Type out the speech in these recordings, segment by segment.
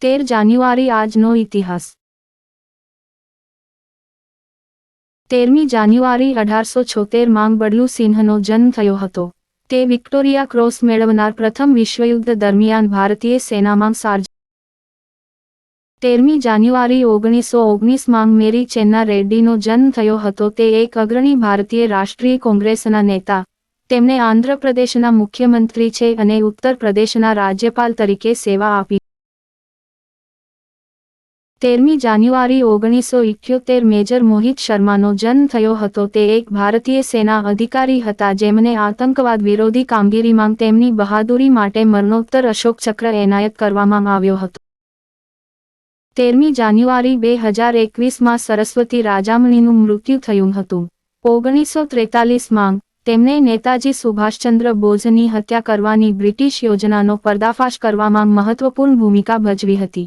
13 જાન્યુઆરી આજનો ઇતિહાસ। 13મી જાન્યુઆરી 1876 માં બડલુ સિંહનો જન્મ થયો હતો। તે વિક્ટોરિયા ક્રોસ મેળવનાર પ્રથમ વિશ્વયુદ્ધ દરમિયાન ભારતીય સેનામાં સાર્જન્ટ। 13મી જાન્યુઆરી 1919 માં મેરી ચેન્ના રેડ્ડીનો જન્મ થયો હતો। તે એક અગ્રણી ભારતીય રાષ્ટ્રીય કોંગ્રેસના નેતા, તેમણે આંધ્ર પ્રદેશના મુખ્યમંત્રી છે અને ઉત્તર પ્રદેશના રાજ્યપાલ તરીકે સેવા આપી। 13મી જાન્યુઆરી 1978 મેજર મોહિત શર્માનો જન્મ થયો હતો। તે એક ભારતીય સેના અધિકારી હતા જેમને આતંકવાદ વિરોધી કામગીરીમાં તેમની બહાદુરી માટે મરણોત્તર અશોક ચક્ર એનાયત કરવામાં આવ્યો હતો। 13મી જાન્યુઆરી 2021 સરસ્વતી રાજામણીનું મૃત્યુ થયું હતું। 1943 તેમણે નેતાજી સુભાષચંદ્ર બોઝની હત્યા કરવાની બ્રિટિશ યોજનાનો પર્દાફાશ કરવામાં મહત્વપૂર્ણ ભૂમિકા ભજવી હતી।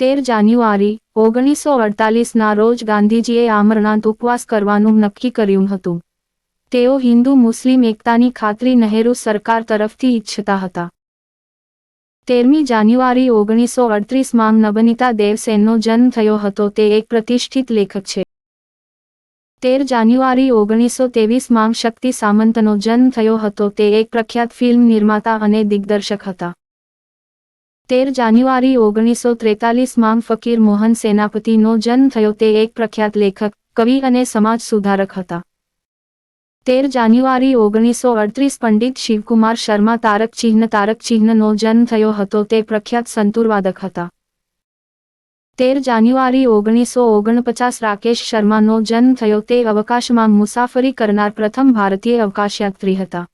13 જાન્યુઆરી 1948 રોજ ગાંધીજીએ આમરણાંત ઉપવાસ કરવાનું નક્કી કર્યું હતું। તેઓ હિન્દુ મુસ્લિમ એકતાની ખાતરી નહેરુ સરકાર તરફથી ઈચ્છતા હતા। 13મી જાન્યુઆરી 1938 નબનિતા દેવસેનનો જન્મ થયો હતો। તે એક પ્રતિષ્ઠિત લેખક છે। 13 જાન્યુઆરી 1923 શક્તિ સામંતનો જન્મ થયો હતો। તે એક પ્રખ્યાત ફિલ્મ નિર્માતા અને દિગ્દર્શક હતા। 13 જાન્યુઆરી 1943 ફકીર મોહન સેનાપતિનો જન્મ થયો। તે એક પ્રખ્યાત લેખક, કવિ અને સમાજ સુધારક હતા। 13 જાન્યુઆરી 1938 પંડિત શિવકુમાર શર્મા તારક ચિહ્નનો જન્મ થયો હતો। તે પ્રખ્યાત સંતૂરવાદક હતા। 13 જાન્યુઆરી 1949 રાકેશ શર્માનો જન્મ થયો। તે અવકાશમાં મુસાફરી કરનાર પ્રથમ ભારતીય અવકાશયાત્રી હતા।